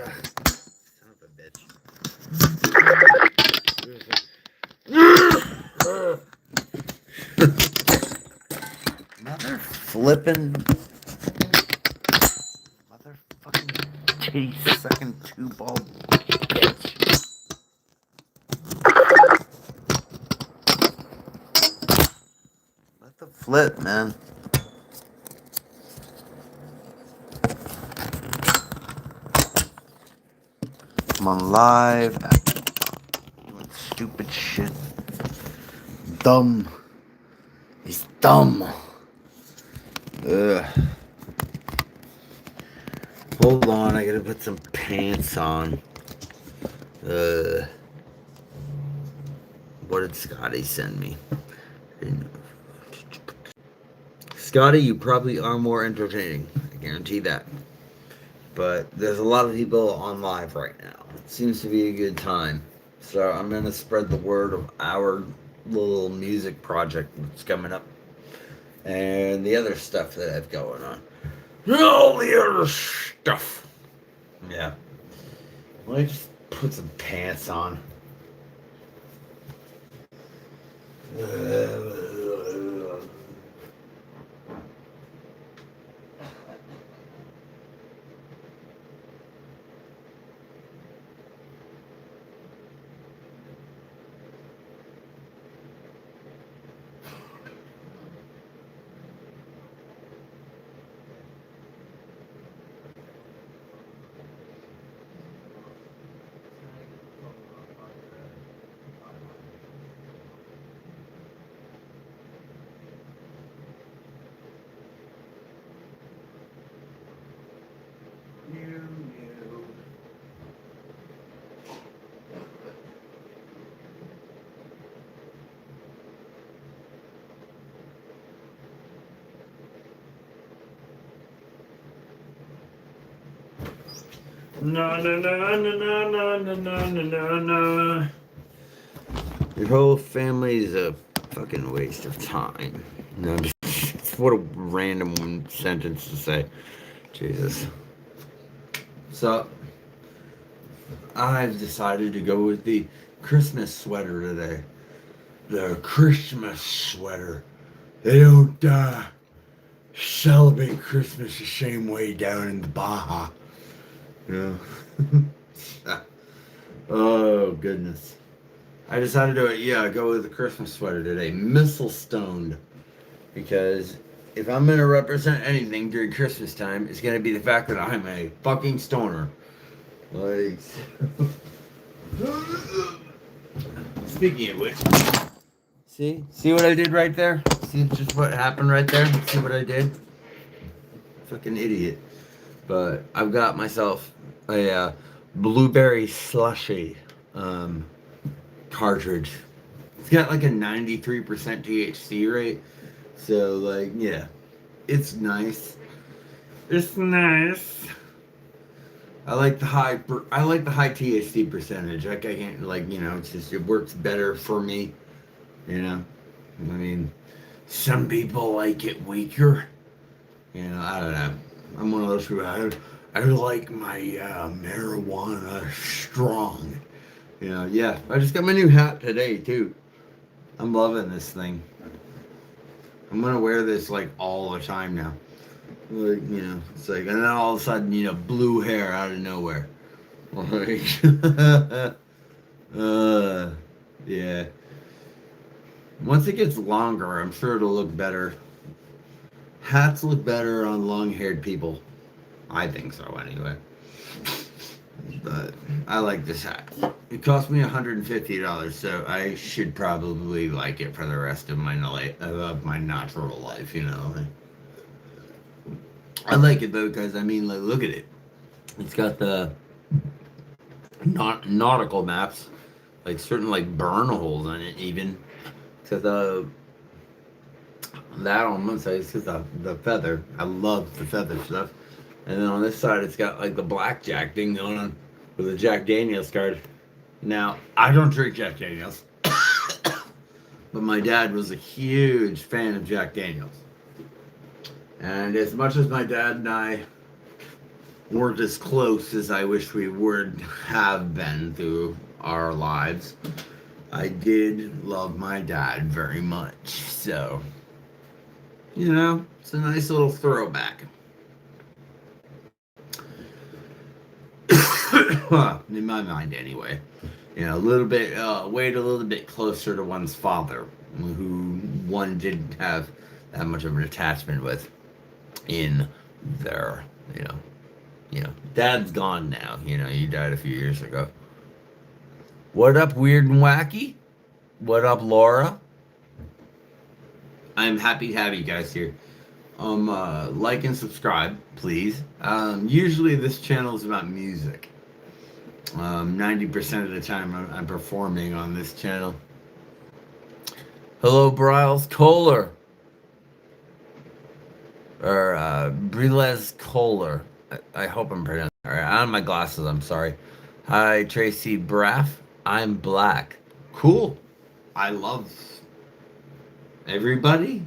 Son of a bitch. Mother flippin'. Motherfucking titty sucking two ball bitch. Let the flip, man. I'm on live. Doing stupid shit. Dumb. He's dumb. Ugh. Hold on, I gotta put some pants on. What did Scotty send me? Scotty, you probably are more entertaining. I guarantee that. But there's a lot of people on live right now. It seems to be a good time. So I'm gonna spread the word of our little music project that's coming up. And the other stuff that I've going on. All the other stuff. Yeah. Let me just put some pants on. No, no, no, no, no, no, no, no, no, no. Your whole family is a fucking waste of time. No, just what a random sentence to say. Jesus. So, I've decided to go with the Christmas sweater today. The Christmas sweater. They don't celebrate Christmas the same way down in the Baja. Yeah. Oh, goodness. I decided to go with the Christmas sweater today. Missile stoned. Because if I'm going to represent anything during Christmas time, it's going to be the fact that I'm a fucking stoner. Like. Speaking of which. See what I did right there? See just what happened right there? See what I did? Fucking idiot. But I've got myself a blueberry slushy cartridge. It's got like a 93% THC rate. So, like, yeah. It's nice. It's nice. I like the high THC percentage. Like, I can't, like, it's just, it works better for me. I mean, some people like it weaker. I don't know. I'm one of those who I like my marijuana strong. Yeah. I just got my new hat today too. I'm loving this thing. I'm gonna wear this like all the time now. Like, it's like, and then all of a sudden, blue hair out of nowhere. Like, yeah. Once it gets longer, I'm sure it'll look better. Hats look better on long-haired people. I think so, anyway. But I like this hat. It cost me $150, so I should probably like it for the rest of my natural life. I like it though, because like, look at it. It's got the nautical maps, like certain like burn holes in it, even. It's got that on one side. It's just the feather. I love the feather stuff. And then on this side, it's got like the blackjack thing going on with the Jack Daniels card. Now, I don't drink Jack Daniels, but my dad was a huge fan of Jack Daniels. And as much as my dad and I weren't as close as I wish we would have been through our lives. I did love my dad very much, so it's a nice little throwback. In my mind, anyway. A little bit, weight a little bit closer to one's father, who one didn't have that much of an attachment with in their, dad's gone now. He died a few years ago. What up, Weird and Wacky? What up, Laura? I'm happy to have you guys here. Like and subscribe, please. Usually this channel is about music. 90% of the time I'm performing on this channel. Hello, Bryles Kohler. Or, Brilez Kohler. I hope I'm pronouncing it right. I don't have my glasses, I'm sorry. Hi, Tracy Braff. I'm black. Cool. I love everybody.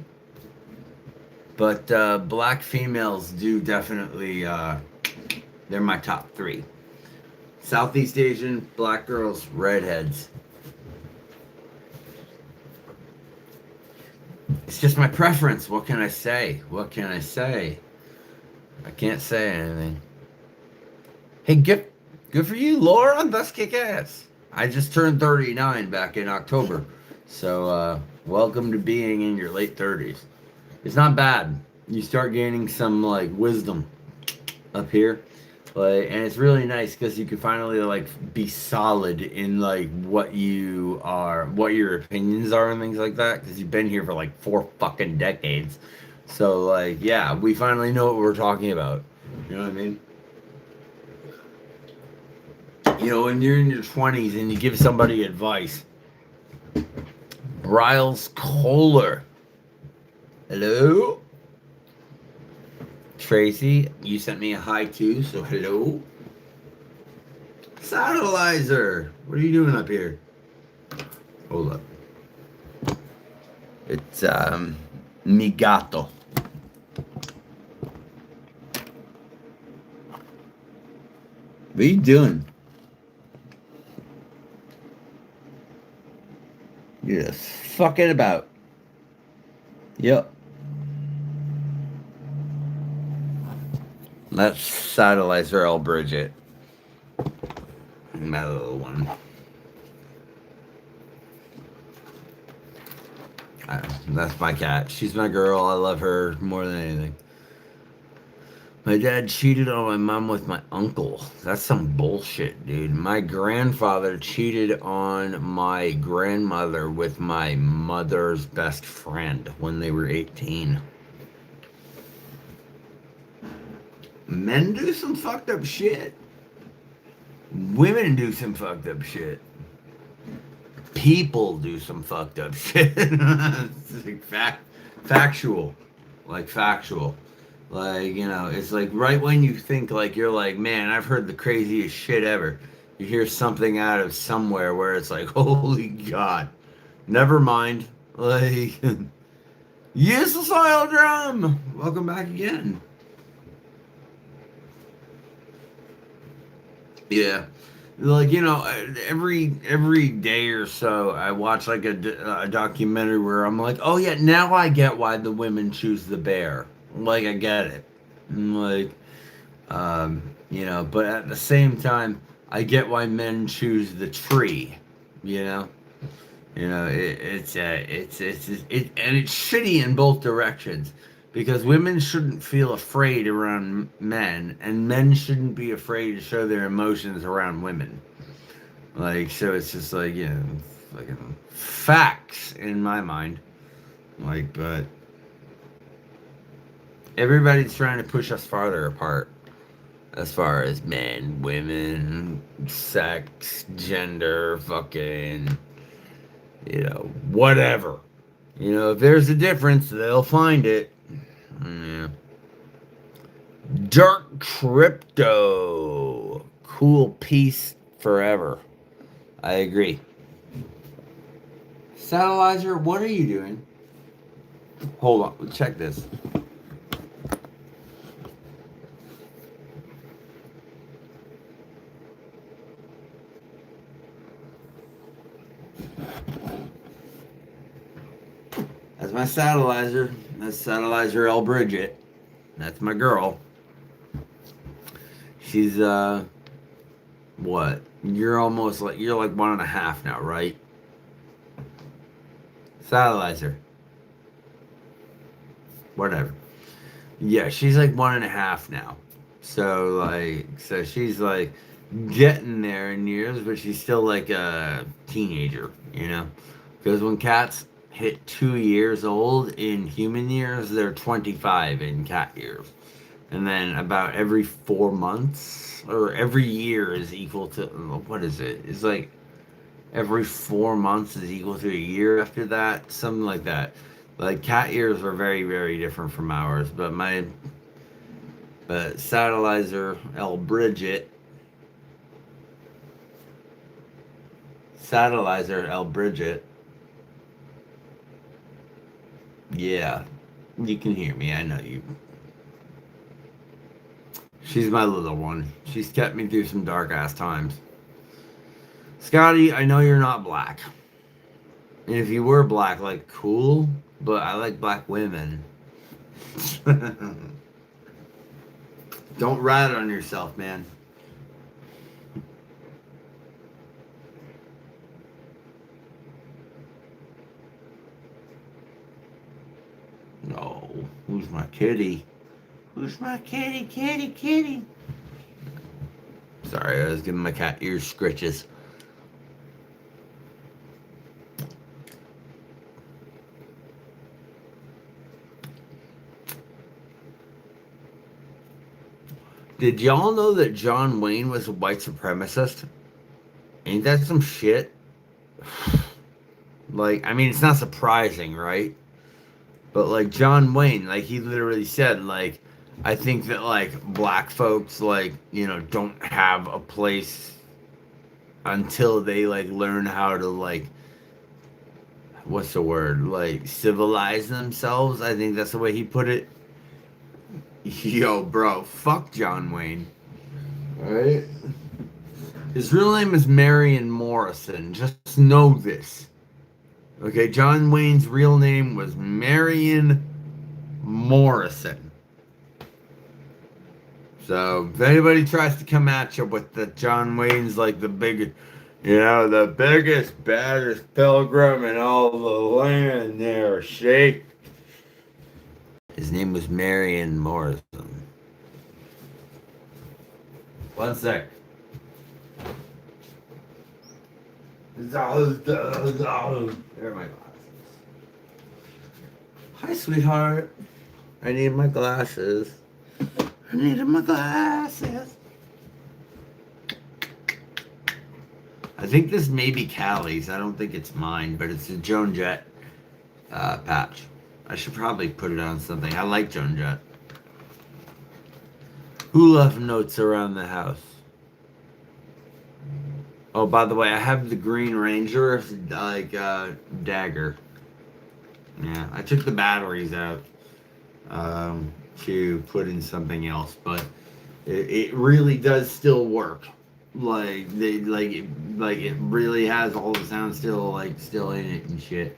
But black females do definitely, they're my top 3. Southeast Asian, black girls, redheads. It's just my preference. What can I say? I can't say anything. Hey, good for you, Laura. That's kick ass. I just turned 39 back in October. So, welcome to being in your late 30s. It's not bad. You start gaining some, wisdom up here. And it's really nice because you can finally, be solid in, what your opinions are and things like that. Because you've been here for, 4 fucking decades. So, yeah, we finally know what we're talking about. You know what I mean? When you're in your 20s and you give somebody advice. Riles Kohler. Hello? Tracy, you sent me a hi too, so hello. Satellizer, what are you doing up here? Hold up. It's mi gatto. What are you doing? You're just fucking about. Yep. That's Satellizer L. Bridget. My little one. That's my cat. She's my girl. I love her more than anything. My dad cheated on my mom with my uncle. That's some bullshit, dude. My grandfather cheated on my grandmother with my mother's best friend when they were 18. Men do some fucked up shit. Women do some fucked up shit. People do some fucked up shit. It's factual. Factual. It's right when you think you're man, I've heard the craziest shit ever. You hear something out of somewhere where it's holy God. Never mind. Yes, the soil drum. Welcome back again. Yeah. Every day or so I watch a documentary where I'm oh yeah, now I get why the women choose the bear. I get it. But at the same time I get why men choose the tree, it's shitty in both directions. Because women shouldn't feel afraid around men, and men shouldn't be afraid to show their emotions around women. So it's just fucking facts in my mind. But everybody's trying to push us farther apart as far as men, women, sex, gender, fucking, whatever. If there's a difference, they'll find it. Yeah. Dark crypto. Cool piece forever. I agree. Satellizer, what are you doing? Hold on. Check this. That's my satellizer. That's Satellizer L. Bridget. That's my girl. She's what? You're like 1.5 now, right? Satellizer. Whatever. Yeah, she's like 1.5 now. So she's like getting there in years, but she's still like a teenager, you know? Because when cats hit 2 years old in human years, they're 25 in cat years. And then about every 4 months, or every year is equal to, what is it? It's like every 4 months is equal to a year after that, something like that. Like cat years are very, very different from ours, but Satellizer L. Bridget, Satellizer L. Bridget, yeah, you can hear me, I know you. She's my little one. She's kept me through some dark ass times. Scotty, I know you're not black. And if you were black, like, cool, but I like black women. Don't rat on yourself, man. No, who's my kitty? Who's my kitty, kitty, kitty? Sorry, I was giving my cat ear scritches. Did y'all know that John Wayne was a white supremacist? Ain't that some shit? Like, I mean, it's not surprising, right? But like John Wayne, like he literally said, like, I think that like black folks, like, you know, don't have a place until they like learn how to like, what's the word? Like civilize themselves. I think that's the way he put it. Yo, bro, fuck John Wayne. Alright? His real name is Marion Morrison. Just know this. Okay, John Wayne's real name was Marion Morrison. So, if anybody tries to come at you with the John Wayne's like the big, you know, the biggest, baddest pilgrim in all the land there, shake. His name was Marion Morrison. One sec. There are my glasses. Hi, sweetheart. I need my glasses. I needed my glasses. I think this may be Callie's. I don't think it's mine, but it's a Joan Jett patch. I should probably put it on something. I like Joan Jett. Who left notes around the house? Oh, by the way, I have the Green Ranger, like, dagger. Yeah, I took the batteries out to put in something else, but it really does still work. Like, it really has all the sound still in it and shit.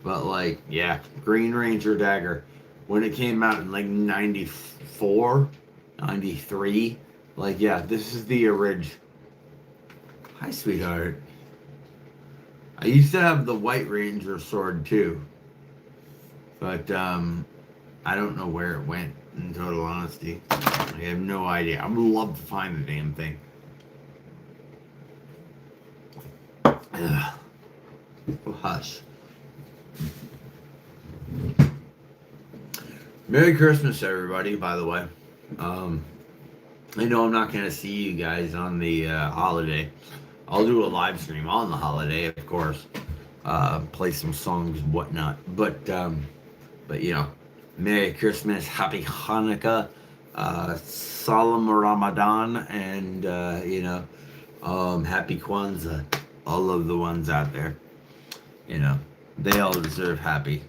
But, like, yeah, Green Ranger dagger. When it came out in, like, 94, 93, like, yeah, this is the original. Hi, sweetheart. I used to have the White Ranger sword, too. But, I don't know where it went, in total honesty. I have no idea. I would love to find the damn thing. Ugh. Oh, hush. Merry Christmas, everybody, by the way. I know I'm not going to see you guys on the holiday. I'll do a live stream on the holiday, of course. Play some songs and whatnot. But you know, Merry Christmas, Happy Hanukkah, Solemn Ramadan, and, you know, Happy Kwanzaa. All of the ones out there. You know, they all deserve happy.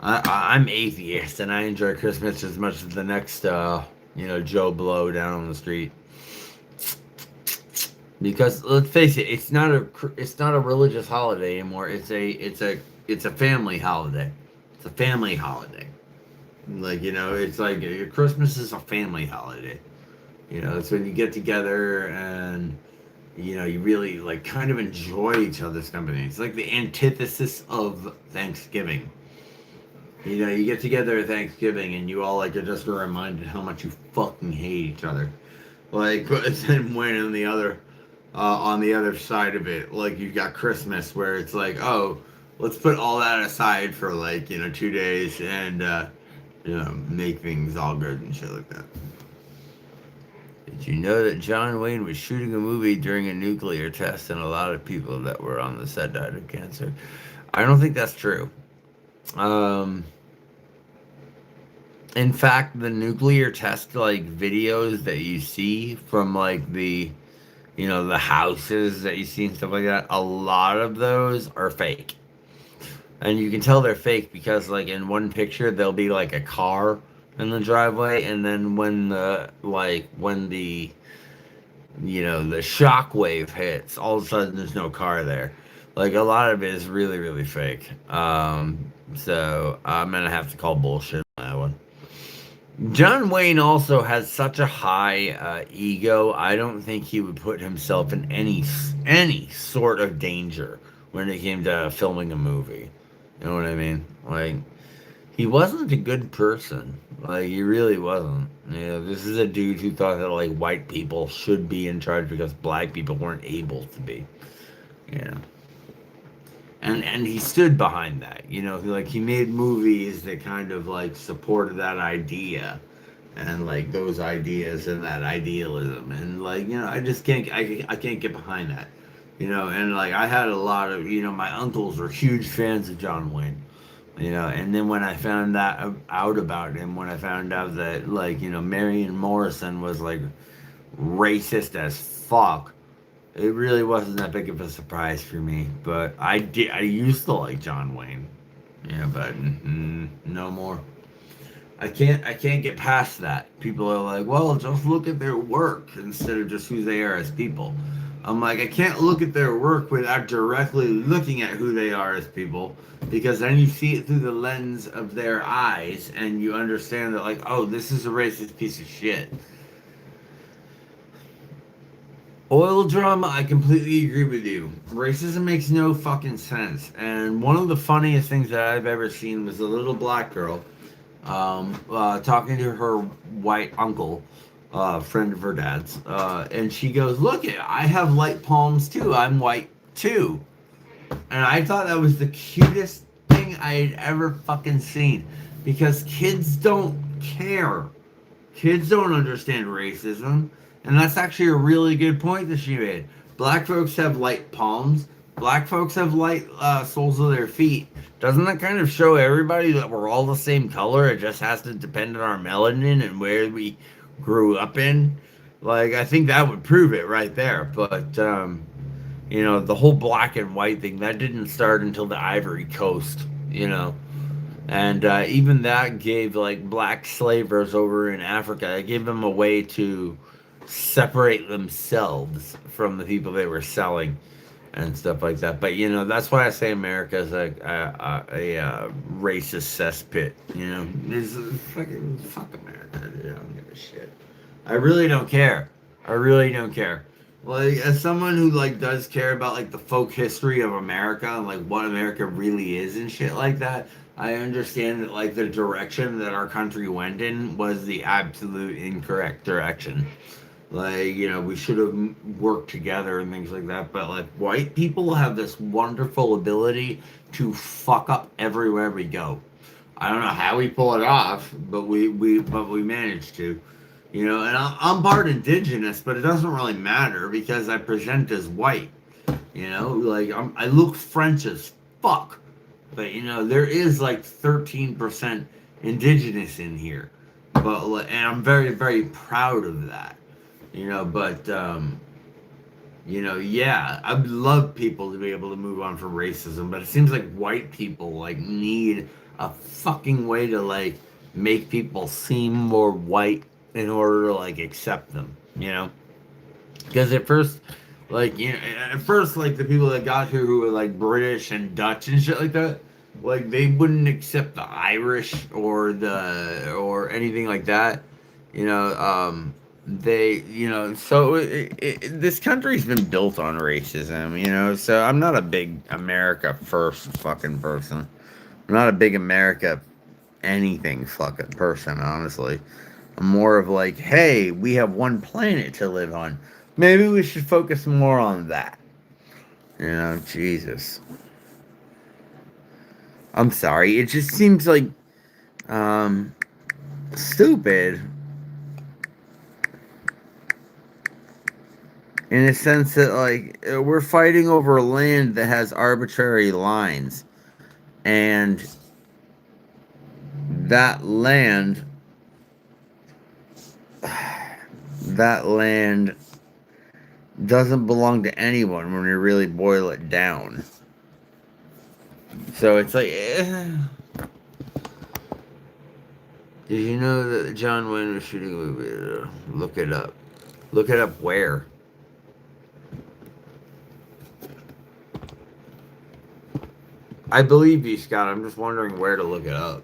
I'm atheist, and I enjoy Christmas as much as the next, you know, Joe Blow down on the street. Because let's face it, it's not a religious holiday anymore. It's a family holiday. It's a family holiday. Like, it's like Christmas is a family holiday. It's when you get together and you really like kind of enjoy each other's company. It's like the antithesis of Thanksgiving. You get together at Thanksgiving and you all like are just reminded how much you fucking hate each other. Like, but then when on the other side of it, like you've got Christmas where it's like, oh, let's put all that aside for like 2 days and make things all good and shit like that. Did you know that John Wayne was shooting a movie during a nuclear test and a lot of people that were on the set died of cancer? I don't think that's true. Um, in fact, the nuclear test like videos that you see from like the houses that you see and stuff like that, a lot of those are fake. And you can tell they're fake because like in one picture there'll be like a car in the driveway, and then when the shock wave hits, all of a sudden there's no car there. Like a lot of it is really, really fake. So I'm gonna have to call bullshit on that one. John Wayne also has such a high ego. I don't think he would put himself in any sort of danger when it came to filming a movie. You know what I mean? Like he wasn't a good person. Like he really wasn't. This is a dude who thought that like white people should be in charge because black people weren't able to be. Yeah. And he stood behind that. Like he made movies that kind of like supported that idea and like those ideas and that idealism and like I just I can't get behind that. And like I had a lot of my uncles were huge fans of John Wayne. And then when I found that out about him, when I found out that like Marion Morrison was like racist as fuck, it really wasn't that big of a surprise for me. But I used to like John Wayne. But no more. I can't get past that. People are like, well, just look at their work instead of just who they are as people. I'm like, I can't look at their work without directly looking at who they are as people, because then you see it through the lens of their eyes and you understand that like, oh, this is a racist piece of shit. Oil drama, I completely agree with you. Racism makes no fucking sense. And one of the funniest things that I've ever seen was a little black girl talking to her white uncle, friend of her dad's. And she goes, look, I have light palms too. I'm white too. And I thought that was the cutest thing I had ever fucking seen. Because kids don't care. Kids don't understand racism. And that's actually a really good point that she made. Black folks have light palms. Black folks have light soles of their feet. Doesn't that kind of show everybody that we're all the same color? It just has to depend on our melanin and where we grew up in. Like, I think that would prove it right there. But, the whole black and white thing, that didn't start until the Ivory Coast, And even that gave, like, black slavers over in Africa, it gave them a way to separate themselves from the people they were selling and stuff like that. But that's why I say America is a racist cesspit. This is fucking fuck America. Dude. I don't give a shit. I really don't care. I really don't care. Like as someone who like does care about like the folk history of America and like what America really is and shit like that. I understand that like the direction that our country went in was the absolute incorrect direction. Like, we should have worked together and things like that. But, like, white people have this wonderful ability to fuck up everywhere we go. I don't know how we pull it off, but we managed to. And I'm part indigenous, but it doesn't really matter because I present as white. Like, I look French as fuck. But, there is, like, 13% indigenous in here. But, and I'm very, very proud of that. Yeah, I would love people to be able to move on from racism, but it seems like white people, like, need a fucking way to, like, make people seem more white in order to, like, accept them, Because at first, like, the people that got here who were, like, British and Dutch and shit like that, Like they wouldn't accept the Irish or anything like that. You know, they so this country's been built on racism. So I'm not a big America first fucking person. I'm not a big America anything fucking person, honestly. I'm more of like, hey, we have one planet to live on. Maybe we should focus more on that. Jesus. I'm sorry. It just seems like um stupid in a sense that we're fighting over land that has arbitrary lines, and that land that land doesn't belong to anyone when you really boil it down. So it's like, did you know that John Wayne was shooting a movie? Look it up. Look it up where? I believe you, Scott. I'm just wondering where to look it up.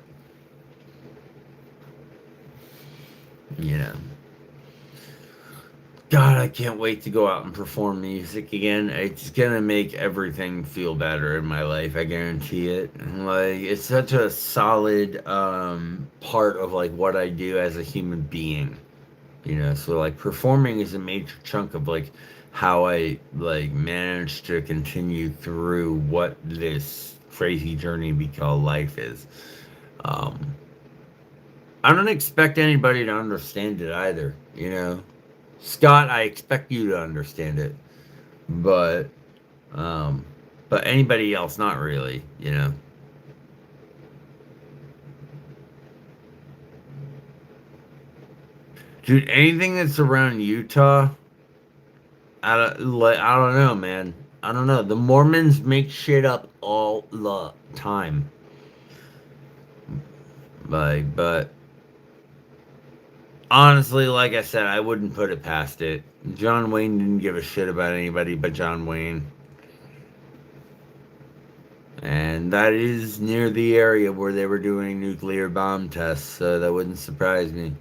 Yeah. God, I can't wait to go out and perform music again. It's gonna make everything feel better in my life. I guarantee it. Like it's such a solid part of like what I do as a human being. So like performing is a major chunk of like how I like manage to continue through what this crazy journey we call life is. Um, I don't expect anybody to understand it either. Scott, I expect you to understand it, but um, but anybody else, not really. Dude, anything that's around Utah, I don't know, man. I don't know. The Mormons make shit up all the time. But honestly, like I said, I wouldn't put it past it. John Wayne didn't give a shit about anybody but John Wayne. And that is near the area where they were doing nuclear bomb tests, so that wouldn't surprise me.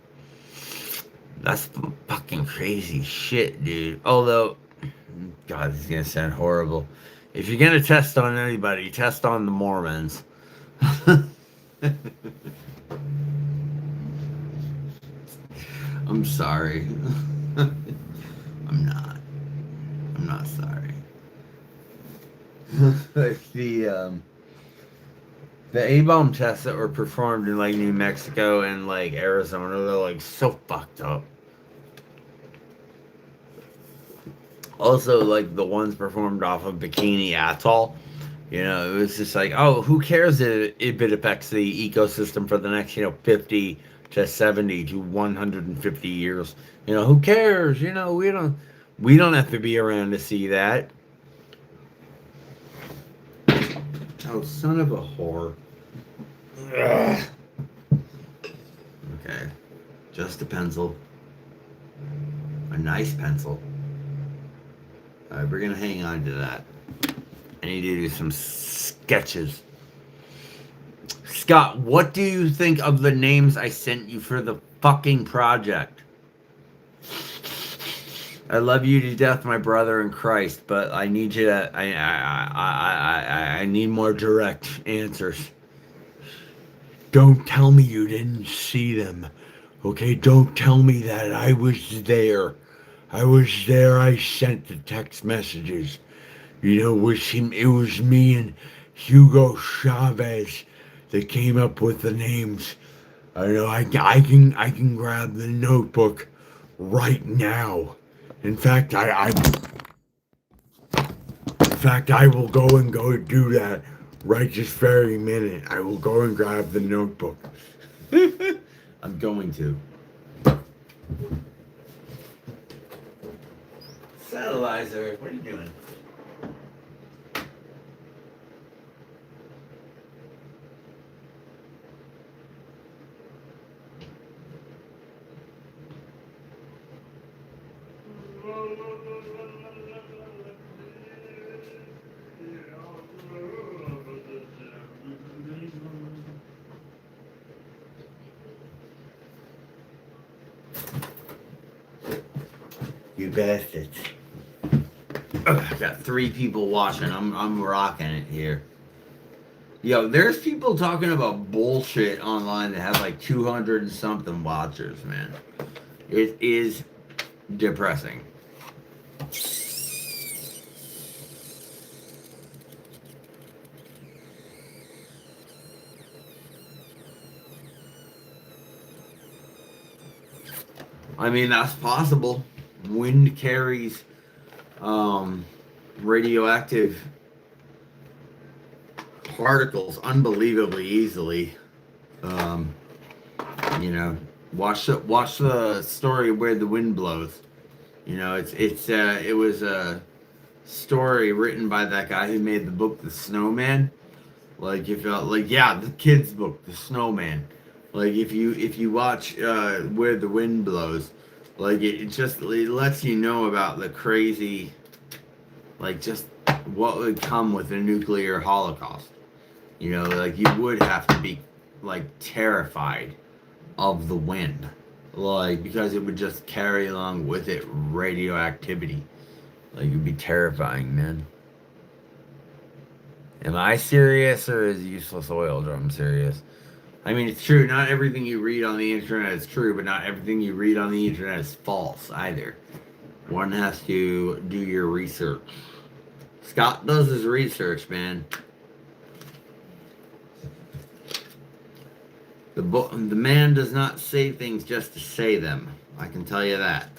That's fucking crazy shit, dude. Although, God, this is gonna sound horrible. If you're gonna test on anybody, test on the Mormons. I'm sorry. I'm not. I'm not sorry. The A bomb tests that were performed in like New Mexico and like Arizona, they're like so fucked up. Also, like the ones performed off of Bikini Atoll, it was just like, oh, who cares if it affects the ecosystem for the next 50 to 70 to 150 years? Who cares? We don't have to be around to see that. Oh, son of a whore. Ugh. Okay, just a pencil, a nice pencil. All right, we're gonna hang on to that. I need to do some sketches. Scott, what do you think of the names I sent you for the fucking project? I love you to death, my brother in Christ, but I need you to. I need more direct answers. Don't tell me you didn't see them. Okay, don't tell me that I was there. I was there. I sent the text messages. It was him. It was me and Hugo Chavez that came up with the names. I know. I can grab the notebook right now. In fact, I will go do that right this very minute. I will go and grab the notebook. I'm going to. Satellizer, what are you doing? you bastards. Ugh, I got 3 people watching. I'm rocking it here. Yo, there's people talking about bullshit online that have like 200 and something watchers, man. It is depressing. I mean, that's possible. Wind carries radioactive particles unbelievably easily. Um, you know, watch the story Where the Wind Blows. You know, it was a story written by that guy who made the book The Snowman. Like if the kids book The Snowman. Like if you watch Where the Wind Blows, like it lets you know about the crazy, like just what would come with a nuclear holocaust. You know, like you would have to be like terrified of the wind, like because it would just carry along with it radioactivity. Like it'd be terrifying, man. Am I serious or is Useless Oil Drum serious? I mean, it's true. Not everything you read on the internet is true, but not everything you read on the internet is false either. One has to do your research. Scott does his research, man. The man does not say things just to say them. I can tell you that.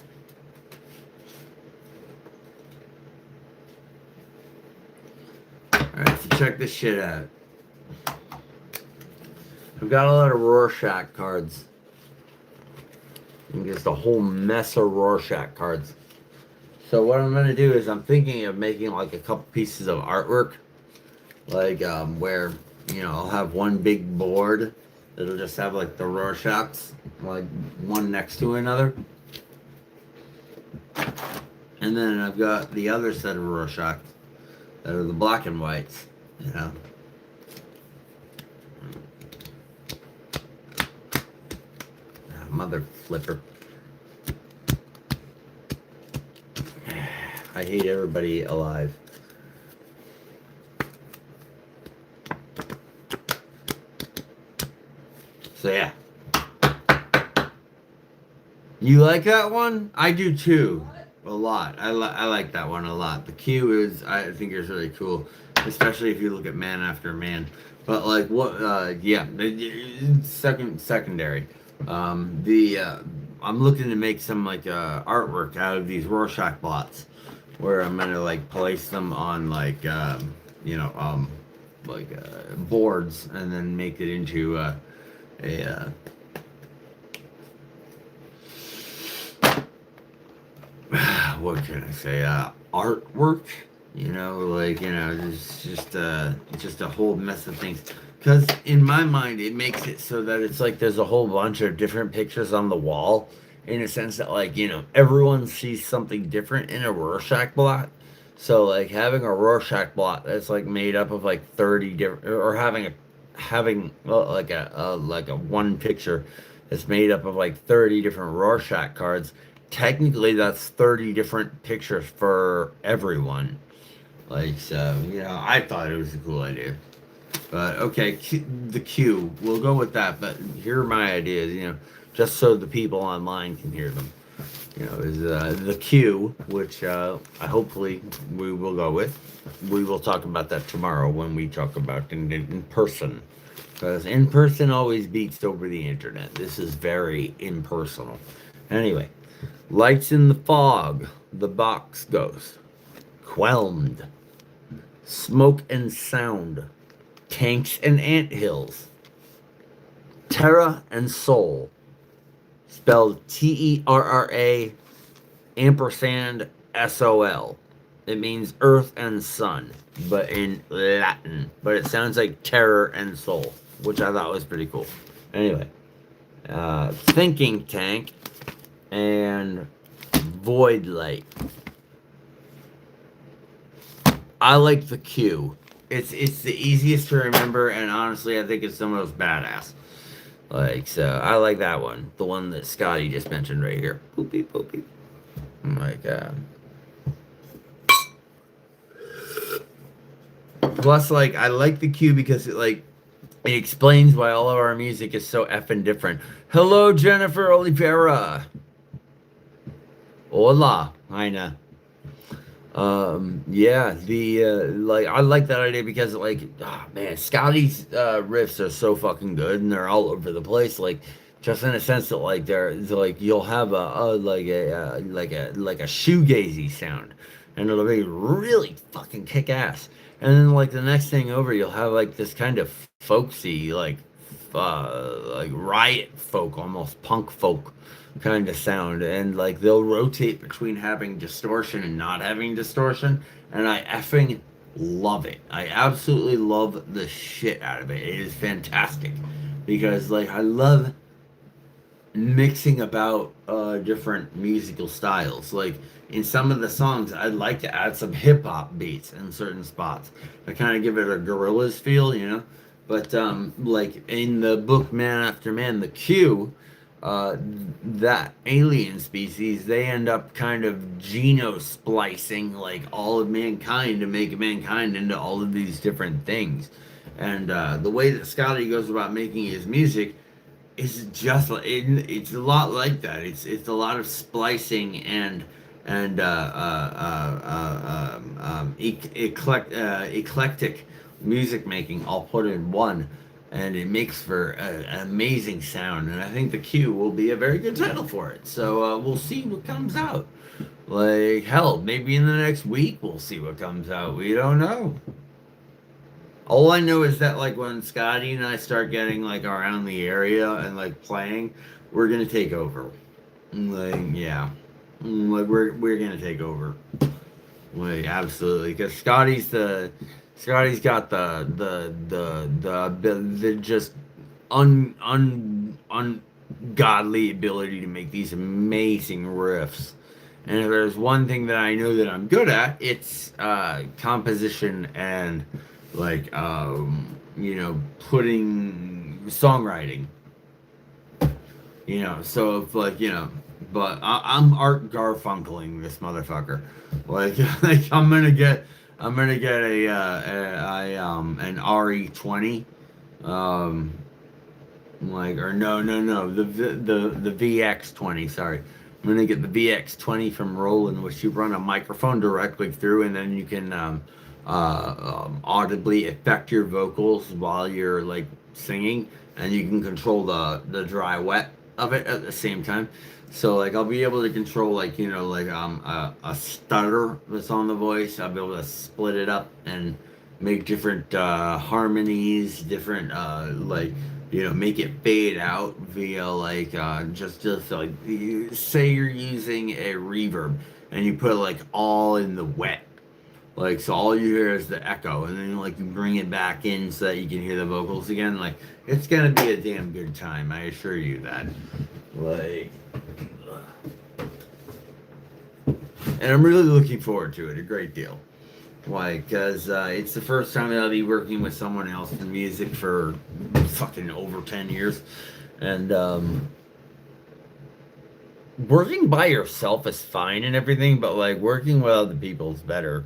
Alright, so check this shit out. I've got a lot of Rorschach cards. And just a whole mess of Rorschach cards. So what I'm going to do is I'm thinking of making like a couple pieces of artwork. Like where, you know, I'll have one big board. It'll just have like the Rorschachs, like one next to another. And then I've got the other set of Rorschachs that are the black and whites, you know. Mother flipper. I hate everybody alive. So yeah. You like that one? I do too. A lot. I like that one a lot. The Q is, I think, is really cool, especially if you look at Man After Man. But like what? Yeah, secondary. I'm looking to make some like artwork out of these Rorschach blots, where I'm gonna like place them on like boards and then make it into what can I say? Artwork. You know, like it's just a whole mess of things. Because in my mind, it makes it so that it's like there's a whole bunch of different pictures on the wall, in a sense that like everyone sees something different in a Rorschach blot. So like having a Rorschach blot that's like made up of like 30 different, or having like a one picture that's made up of like 30 different Rorschach cards. Technically, that's 30 different pictures for everyone. Like so, I thought it was a cool idea. But okay, the Q, we'll go with that. But here are my ideas, just so the people online can hear them. Is the Q, which hopefully we will go with. We will talk about that tomorrow when we talk about in person. Because in person always beats over the internet. This is very impersonal. Anyway, lights in the fog, the box ghost, Quelmed, smoke and sound, tanks and anthills, Terra and Soul, spelled TERRA ampersand SOL. It means earth and sun, but in Latin. But it sounds like terror and soul, which I thought was pretty cool. Anyway, Thinking Tank and Void Light. I like the Q. It's the easiest to remember, and honestly, I think it's the most badass. Like, so I like that one. The one that Scotty just mentioned right here. Poopy, poopy. Like, plus, like, I like the Q because it explains why all of our music is so effing different. Hello, Jennifer Oliveira. Hola, Heina. Yeah, the like I like that idea because man, Scotty's riffs are so fucking good and they're all over the place. Like, just in a sense that like you'll have a shoegazy sound, and it'll be really fucking kick ass. And then like the next thing over, you'll have like this kind of folksy like riot folk, almost punk folk kind of sound, and like they'll rotate between having distortion and not having distortion, and I effing love it. I absolutely love the shit out of it. It is fantastic because like I love mixing about different musical styles. Like in some of the songs, I'd like to add some hip hop beats in certain spots to kind of give it a Gorillaz feel, you know. But like in the book Man After Man, the Q, that alien species, they end up kind of geno splicing like all of mankind to make mankind into all of these different things. And the way that Scotty goes about making his music is just it's a lot like that. It's a lot of splicing and eclectic music making all put in one, and it makes for an amazing sound. And I think the Q will be a very good title for it. So we'll see what comes out. Like hell, maybe in the next week we'll see what comes out. We don't know. All I know is that like when Scotty and I start getting like around the area and like playing, we're gonna take over. Like yeah, like we're gonna take over. Like absolutely, because Scotty's got the just ungodly ability to make these amazing riffs. And if there's one thing that I know that I'm good at, it's composition and putting songwriting. So if but I'm Art Garfunkeling this motherfucker. Like, like I'm gonna get an RE20, um, or no, the VX20. Sorry, I'm gonna get the VX20 from Roland, which you run a microphone directly through, and then you can audibly affect your vocals while you're like singing, and you can control the dry wet of it at the same time. So like I'll be able to control a stutter that's on the voice. I'll be able to split it up and make different harmonies, different make it fade out via just like you say you're using a reverb and you put like all in the wet, like so all you hear is the echo, and then like you bring it back in so that you can hear the vocals again. Like it's gonna be a damn good time, I assure you that. Like, and I'm really looking forward to it a great deal. Like, because it's the first time that I'll be working with someone else in music for fucking over 10 years. And working by yourself is fine and everything, but like working with other people is better.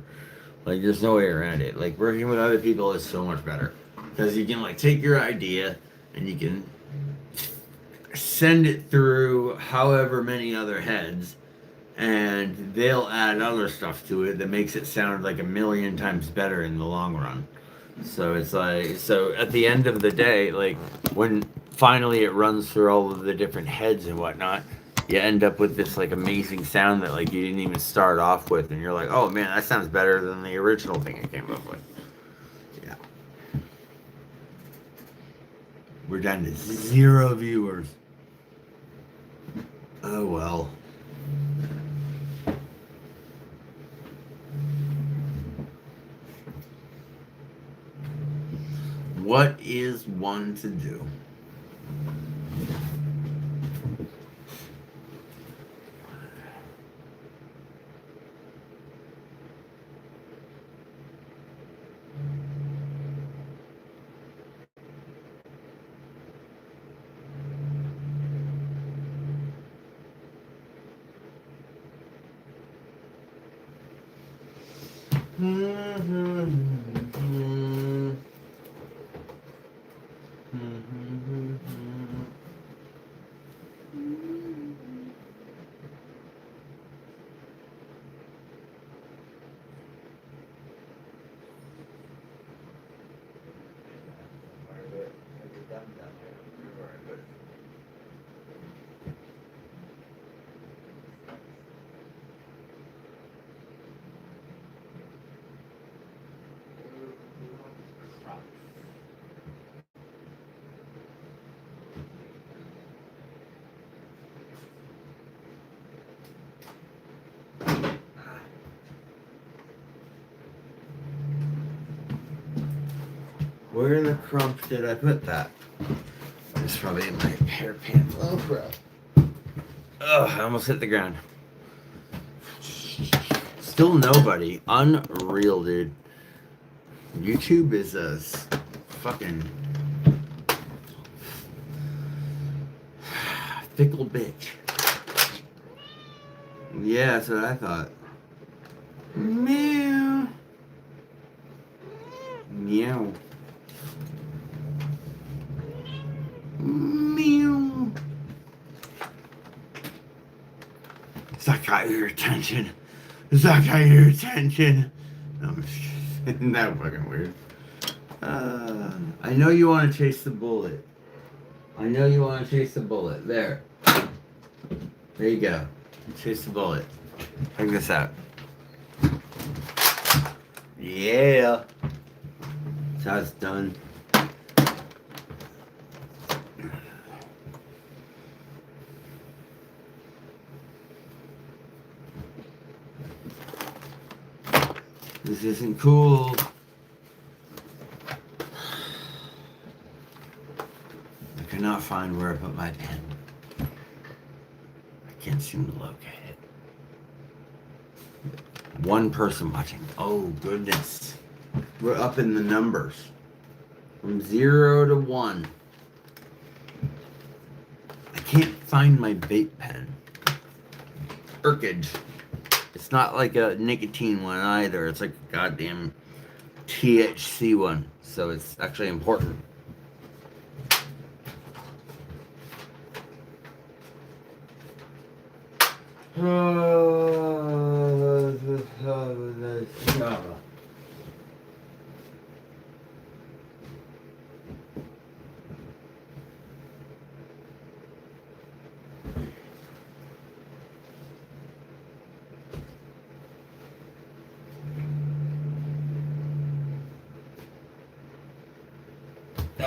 Like, there's no way around it. Like, working with other people is so much better. Because you can, like, take your idea and you can send it through however many other heads, and they'll add other stuff to it that makes it sound like a million times better in the long run. So it's like, so at the end of the day, like when finally it runs through all of the different heads and whatnot, you end up with this like amazing sound that like you didn't even start off with, and you're like, oh man, that sounds better than the original thing I came up with. Yeah, we're down to 0 viewers. Oh well. What is one to do? Where in the crump did I put that? It's probably in my hairpin. Oh crap. Ugh, I almost hit the ground. Still nobody. Unreal, dude. YouTube is a fucking fickle bitch. Yeah, that's what I thought. Meow. Meow. Meow. Does that got your attention? Does that got your attention? No, I'm just kidding. Isn't that fucking weird? I know you want to chase the bullet. I know you want to chase the bullet. There. There you go. Chase the bullet. Check this out. Yeah. That's how it's done. This isn't cool. I cannot find where I put my pen. I can't seem to locate it. One person watching. Oh, goodness. We're up in the numbers. From 0 to 1. I can't find my vape pen. Urkage. It's not like a nicotine one either. It's like a goddamn THC one. So it's actually important.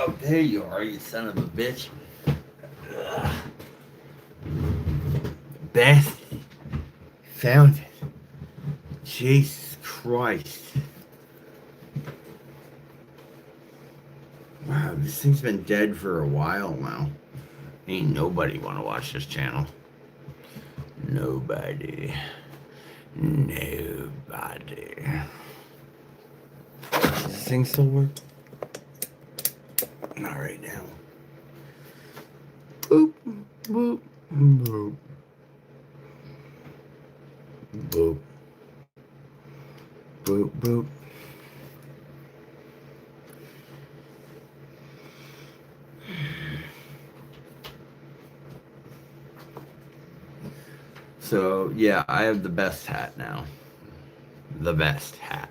Oh, there you are, you son of a bitch. Ugh. Beth found it. Jesus Christ. Wow, this thing's been dead for a while now. Ain't nobody want to watch this channel. Nobody. Nobody. Does this thing still work? Not right now. Boop, boop, boop. Boop. Boop, boop. So, yeah, I have the best hat now. The best hat.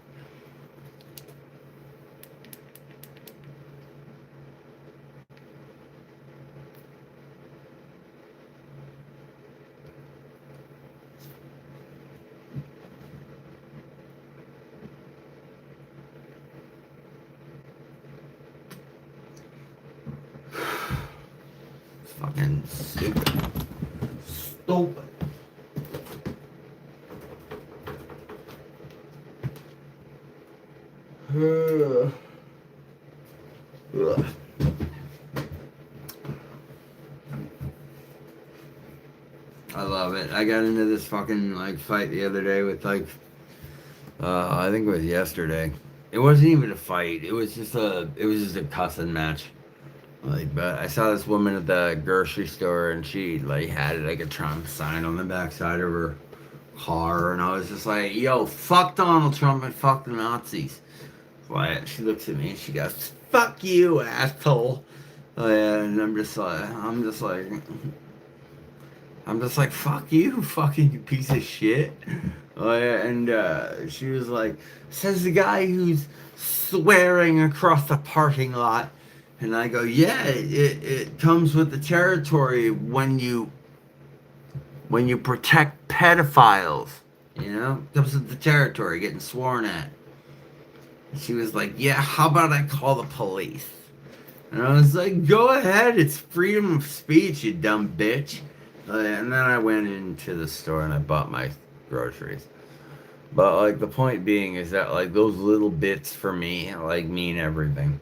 Fucking stupid. Stupid. Ugh. I love it. I got into this fucking like fight the other day with like I think it was yesterday. It wasn't even a fight. It was just a cussing match. Like, but I saw this woman at the grocery store and she like had like a Trump sign on the backside of her car, and I was just like, yo, fuck Donald Trump and fuck the Nazis. Like, she looks at me and she goes, fuck you, asshole. And I'm just like, fuck you, fucking piece of shit. And she was like, says the guy who's swearing across the parking lot. And I go, yeah, it comes with the territory when you protect pedophiles. You know, it comes with the territory getting sworn at. And she was like, yeah, how about I call the police? And I was like, go ahead, it's freedom of speech, you dumb bitch. And then I went into the store and I bought my groceries. But like the point being is that like those little bits for me like mean everything.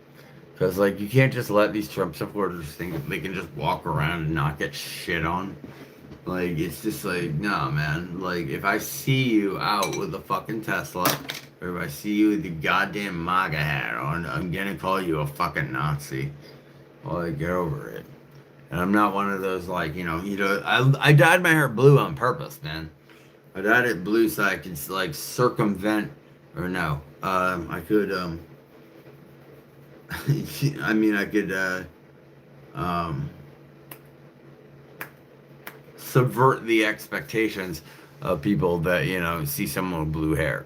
Cause like you can't just let these Trump supporters think that they can just walk around and not get shit on. Like it's just like no man. Like if I see you out with a fucking Tesla, or if I see you with the goddamn MAGA hat on, I'm gonna call you a fucking Nazi. Like get over it. And I'm not one of those like I dyed my hair blue on purpose, man. I dyed it blue so I could like circumvent, or no, I could I mean I could um, subvert the expectations of people that see someone with blue hair.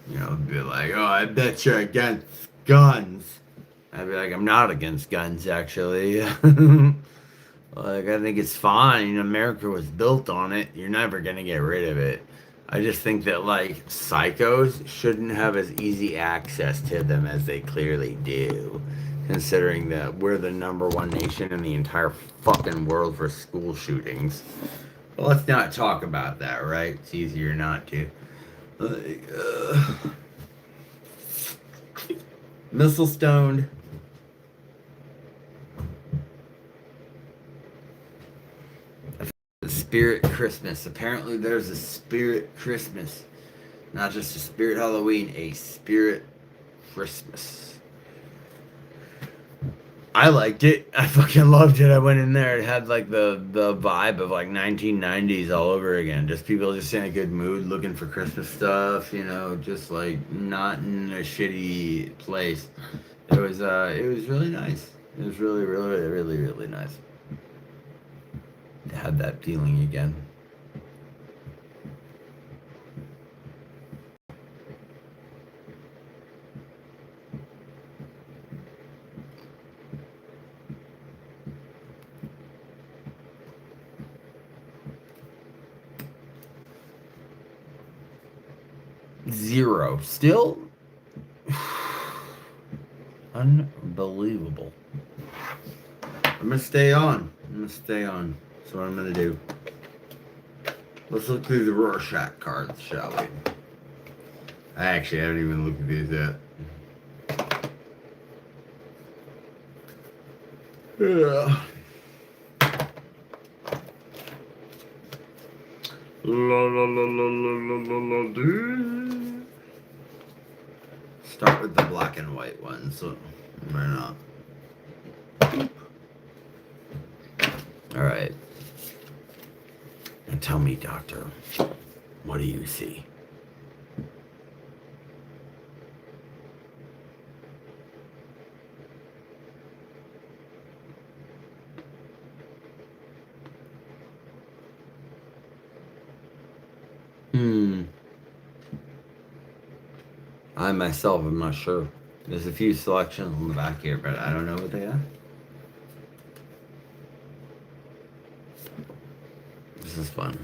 Be like, oh, I bet you're against guns. I'd be like, I'm not against guns actually. Like, I think it's fine. America was built on it. You're never going to get rid of it. I just think that, like, psychos shouldn't have as easy access to them as they clearly do, considering that we're the number one nation in the entire fucking world for school shootings. Well, let's not talk about that, right? It's easier not to. Like, missile stoned. Spirit Christmas. Apparently, there's a Spirit Christmas. Not just a Spirit Halloween, a Spirit Christmas. I liked it. I fucking loved it. I went in there. It had like the vibe of like 1990s all over again. Just people just in a good mood, looking for Christmas stuff. Just like not in a shitty place. It was really nice. It was really, really, really, really nice to have that feeling again. Zero. Still unbelievable. I'm gonna stay on. That's what I'm gonna do. Let's look through the Rorschach cards, shall we? I actually haven't even looked at these yet. Yeah. La la la la la la la dude. Start with the black and white one, so why not? Alright. And tell me, doctor, what do you see? I myself am not sure. There's a few selections on the back here, but I don't know what they are. This is fun.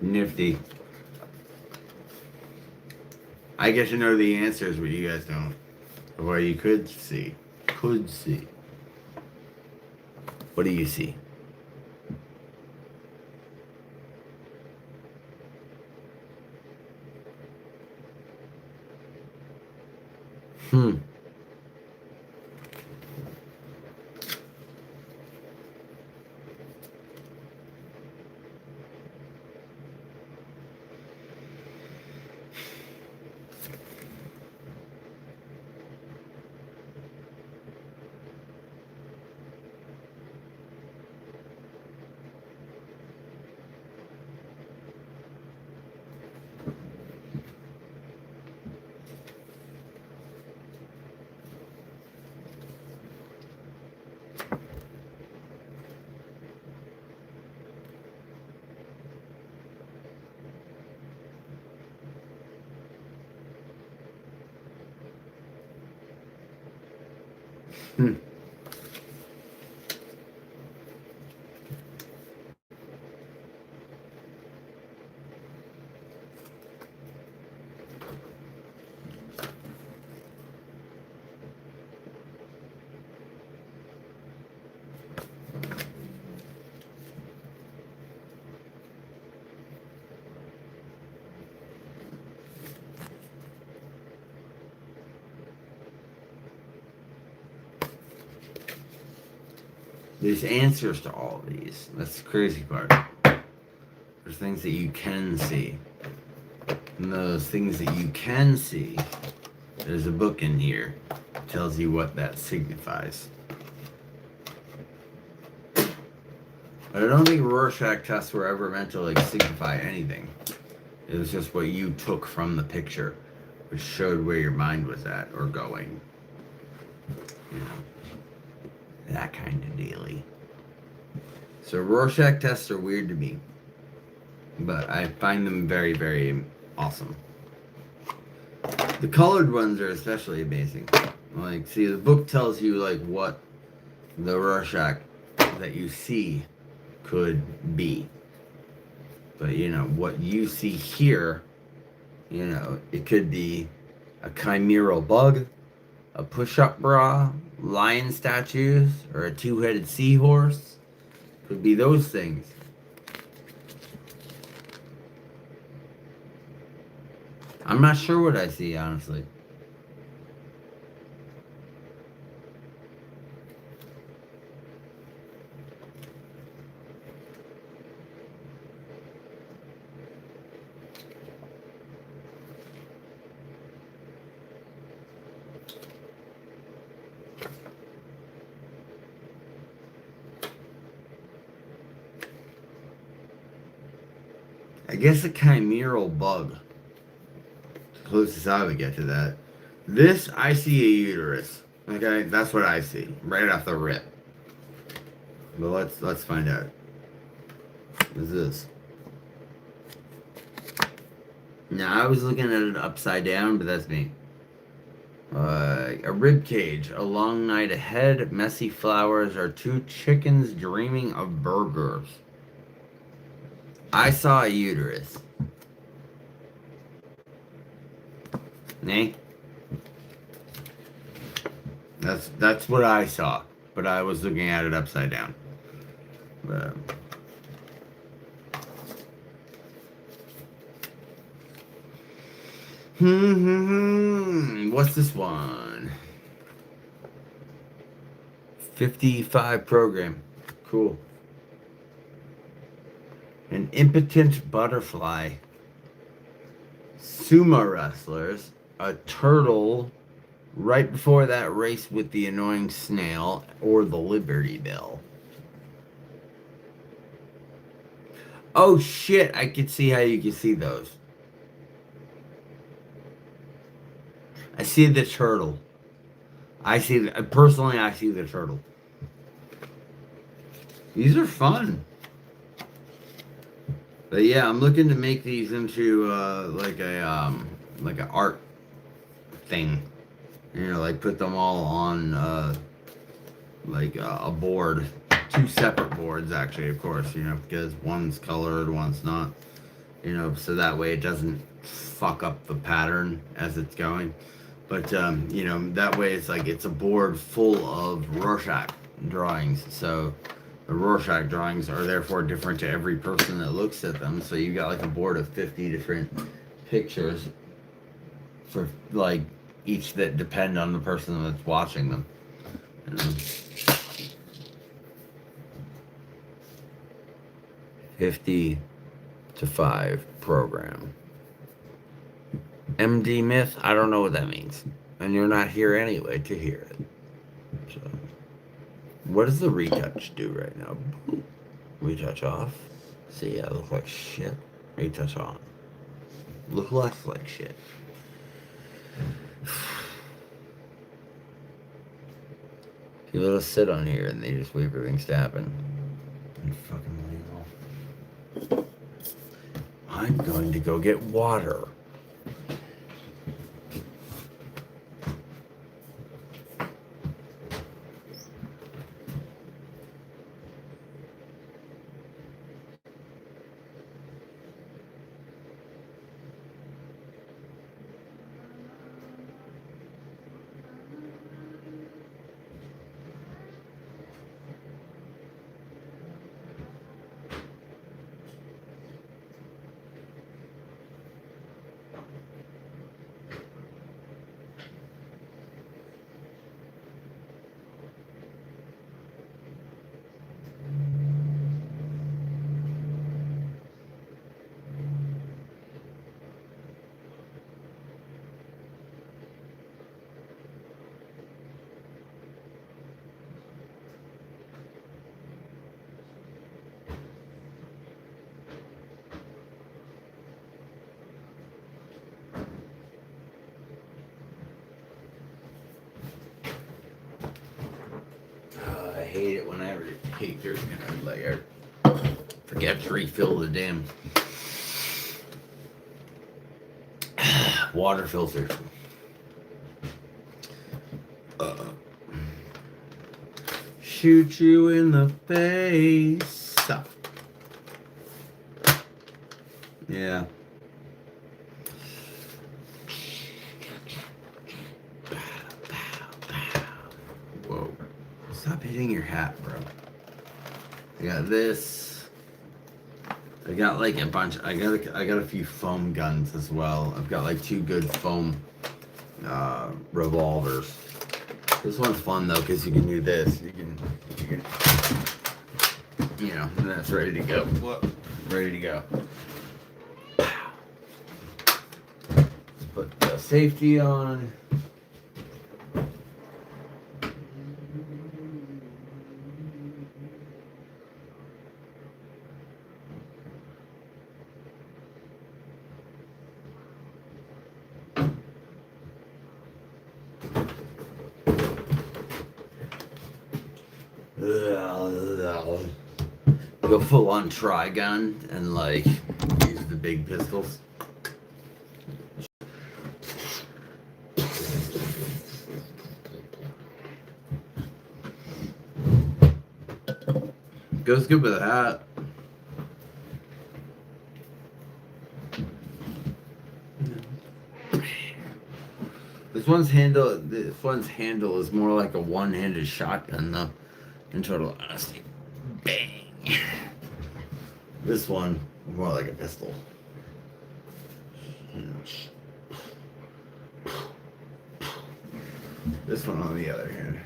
Nifty. I get to know the answers, but you guys don't. Or you could see. Could see. What do you see? Hmm. There's answers to all of these. That's the crazy part. There's things that you can see. And those things that you can see, there's a book in here that tells you what that signifies. But I don't think Rorschach tests were ever meant to like signify anything. It was just what you took from the picture, which showed where your mind was at or going. You know, that kind of dealy. So Rorschach tests are weird to me, but I find them very, very awesome. The colored ones are especially amazing. Like, see, the book tells you like what the Rorschach that you see could be. But you know, what you see here, you know, it could be a chimeral bug, a push-up bra, lion statues, or a two-headed seahorse. Could be those things. I'm not sure what I see, honestly. I guess a chimeral bug. The closest I would get to that. This, I see a uterus. Okay, that's what I see right off the rip. But let's find out. What is this? Now I was looking at it upside down, but that's me. A rib cage, a long night ahead, messy flowers, or two chickens dreaming of burgers. I saw a uterus. Nay? That's what I saw, but I was looking at it upside down. But, what's this one? 55 program. Cool. An impotent butterfly. Sumo wrestlers. A turtle. Right before that race with the annoying snail. Or the Liberty Bell. Oh shit, I can see how you can see those. I see the turtle. Personally, I see the turtle. These are fun. But yeah, I'm looking to make these into like an art thing. You know, like put them all on like a board. Two separate boards, actually, of course, you know, because one's colored, one's not. You know, so that way it doesn't fuck up the pattern as it's going. But, you know, that way it's like it's a board full of Rorschach drawings. So the Rorschach drawings are therefore different to every person that looks at them. So you got like a board of 50 different pictures for like each that depend on the person that's watching them. You know? 50 to 5 program. MD Myth, I don't know what that means. And you're not here anyway to hear it. So, what does the retouch do right now? Retouch off. See, I look like shit. Retouch on. Look less like shit. People just sit on here and they just wait for things to happen. And fucking leave off. I'm going to go get water. hate it whenever there's gonna like forget to refill the damn water filter. Shoot you in the face. Yeah. Whoa. Stop hitting your hat, bro. I got this. I got like a bunch. I got a few foam guns as well. I've got like 2 good foam revolvers. This one's fun though because you can do this. You can, you know, and that's ready to go. Whoop, ready to go. Let's put the safety on. Go full on Trigun and like use the big pistols. Goes good with that. This one's handle is more like a one-handed shotgun though, in total honesty. Bang. This one more like a pistol. This one on the other hand.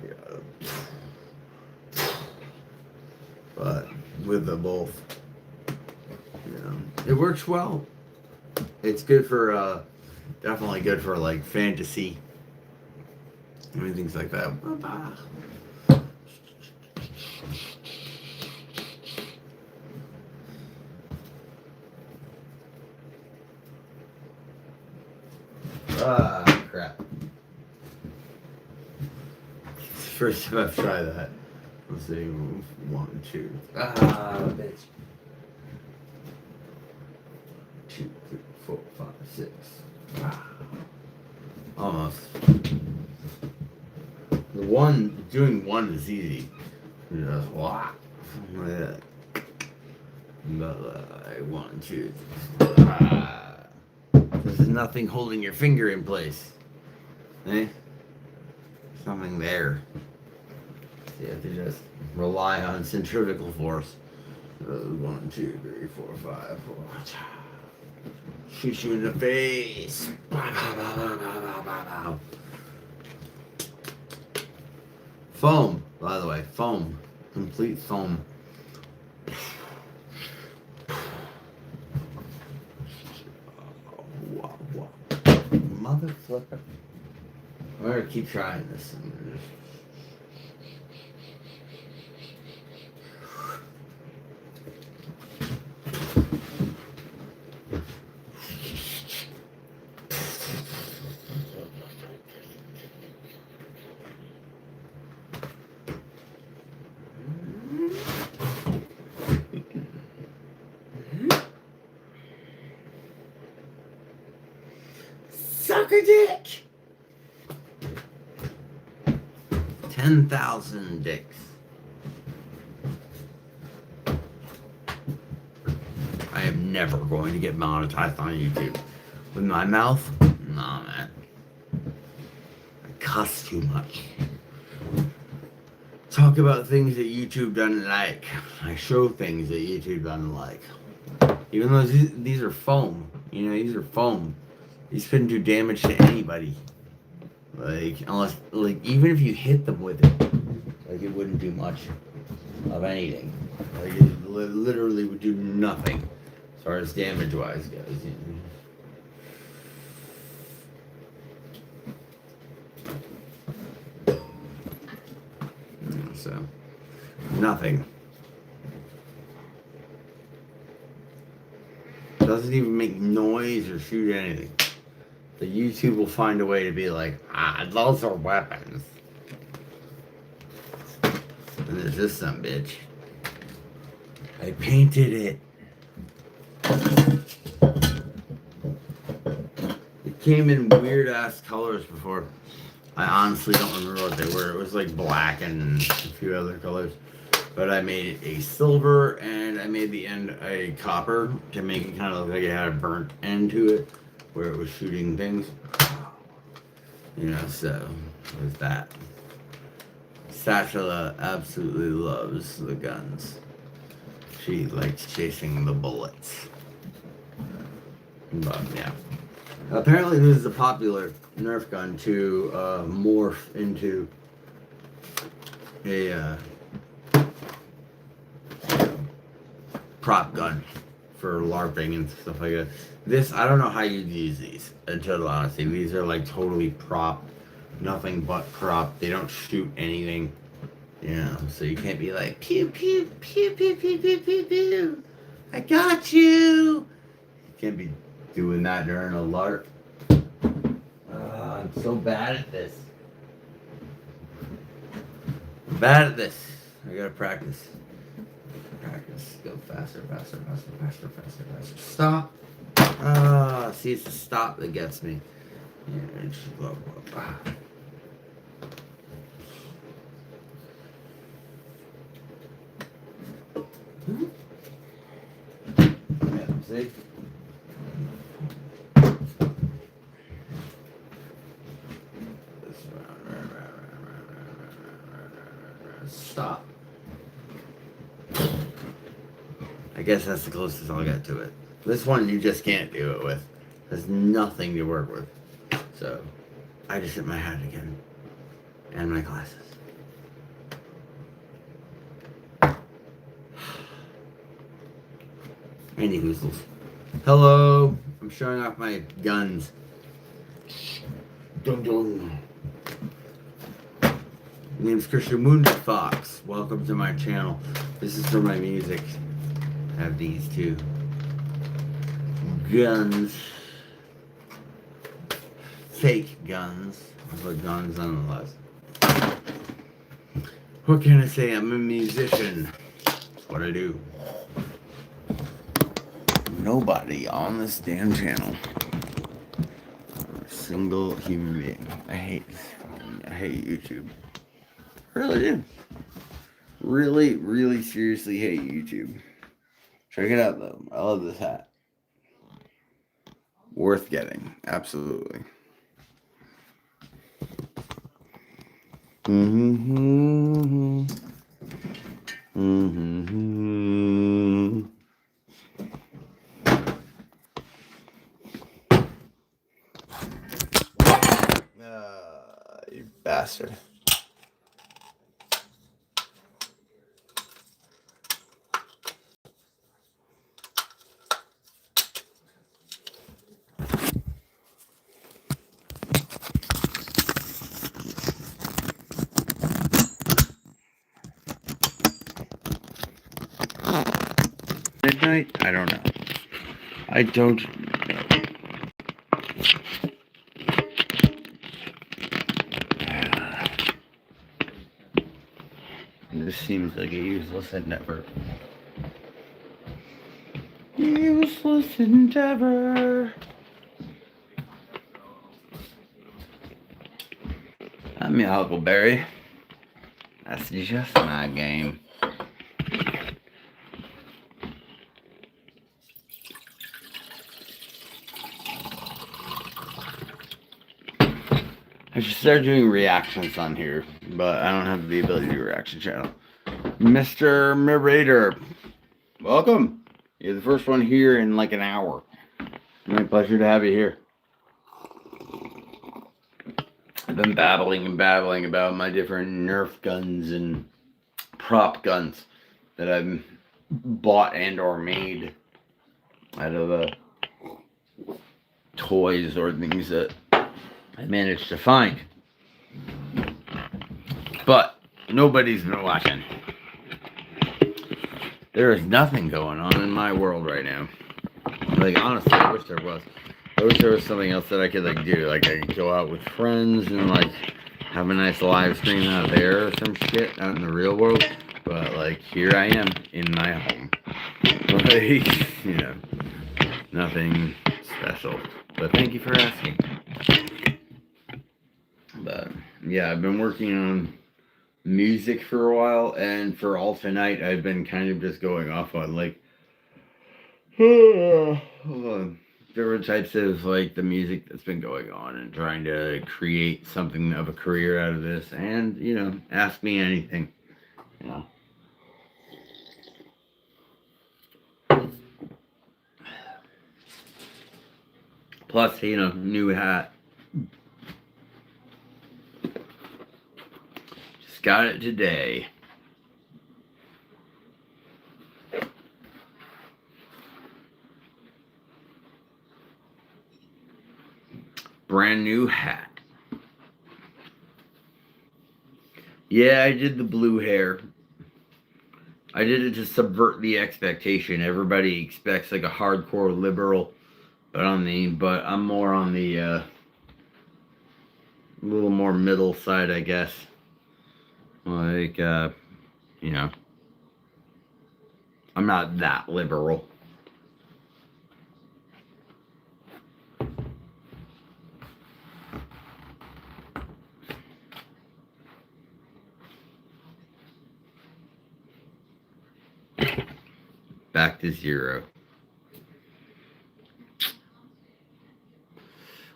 Yeah. But with the both, you know, it works well. It's good for definitely good for like fantasy. I mean, things like that. Ah, crap. First time I've tried that. Let's see. 1, 2. Ah, bitch. 2, 3, 4, 5, 6. Ah. Almost. Doing one is easy. Just wow. Like that. But 1, 2, 3. Ah. There's nothing holding your finger in place. Eh? Something there. So you have to just rely on centrifugal force. 1, 2, 3, 4, 5, 4. Shoot you in the face. Foam, by the way, foam. Complete foam. Motherfucker. I'm gonna keep trying this. Sucker dick! 10,000 dicks. I am never going to get monetized on YouTube. With my mouth? Nah, man. I cuss too much. Talk about things that YouTube doesn't like. I show things that YouTube doesn't like. Even though these are foam. You know, these are foam. These couldn't do damage to anybody. Like, unless, like, even if you hit them with it, like, it wouldn't do much of anything. Like, it literally would do nothing as far as damage-wise goes. You know? So, nothing. Doesn't even make noise or shoot anything. The YouTube will find a way to be like, those are weapons. And there's this some bitch. I painted it. It came in weird ass colors before. I honestly don't remember what they were. It was like black and a few other colors. But I made it a silver and I made the end a copper to make it kind of look like it had a burnt end to it where it was shooting things. You know, so there's that. Satchela absolutely loves the guns. She likes chasing the bullets. But yeah. Apparently this is a popular Nerf gun to morph into a prop gun for LARPing and stuff like that. This, I don't know how you'd use these, in total honesty. These are like totally prop, nothing but prop. They don't shoot anything, you know, so you can't be like, pew, pew, pew, pew, pew, pew, pew, pew. I got you. You can't be doing that during a LARP. I'm so bad at this. I'm bad at this. I gotta practice. Practice. Go faster, faster, faster, faster, faster, faster. Stop. See, it's the stop that gets me. Yeah, it's blah, blah, blah. Yeah, see? Stop. I guess that's the closest I'll get to it. This one you just can't do it with. There's nothing to work with. So, I just hit my hat again. And my glasses. Andy Hoozles. Hello. I'm showing off my guns. Dun dun. My name's Christian Wounded Fox. Welcome to my channel. This is for my music. I have these two guns. Fake guns. But guns nonetheless. What can I say? I'm a musician. That's what I do. Nobody on this damn channel. A single human being. I hate YouTube. Really do. Really, really seriously hate YouTube. Check it out though. I love this hat. Worth getting. Absolutely. Mm-hmm. Mm-hmm. You bastard. Midnight? I don't know. I don't know. This seems like a useless endeavor. Useless endeavor. I'm your Huckleberry. That's just my game. I should start doing reactions on here, but I don't have the ability to do a reaction channel. Mr. Marauder, welcome. You're the first one here in like an hour. My pleasure to have you here. I've been babbling and babbling about my different Nerf guns and prop guns that I've bought and or made out of toys or things that I managed to find. But nobody's been watching. There is nothing going on in my world right now. Like, honestly, I wish there was. I wish there was something else that I could, like, do. Like, I could go out with friends and, like, have a nice live stream out there or some shit out in the real world. But like, here I am in my home. Like, nothing special. But thank you for asking. But yeah, I've been working on music for a while, and for all tonight, I've been kind of just going off on like different types of like the music that's been going on and trying to create something of a career out of this. And ask me anything. You know. Plus, new hat. Just got it today. Brand new hat. Yeah, I did the blue hair. I did it to subvert the expectation. Everybody expects like a hardcore liberal, but I'm more on the a little more middle side, I guess. Like I'm not that liberal. Back to zero.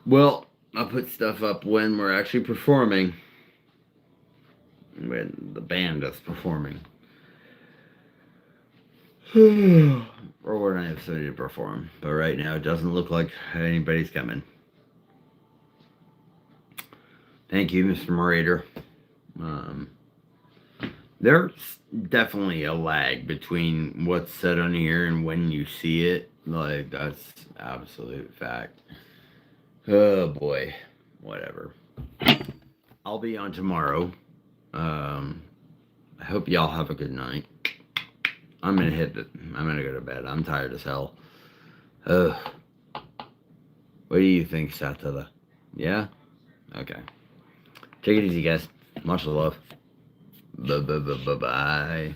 Well, I'll put stuff up when we're actually performing. When the band is performing. Or when I have somebody to perform. But right now, it doesn't look like anybody's coming. Thank you, Mr. Morator. There's definitely a lag between what's said on here and when you see it. Like, that's absolute fact. Oh boy. Whatever. I'll be on tomorrow. I hope y'all have a good night. I'm gonna go to bed. I'm tired as hell. Ugh. What do you think, Satala? Yeah? Okay. Take it easy, guys. Much love. Bye.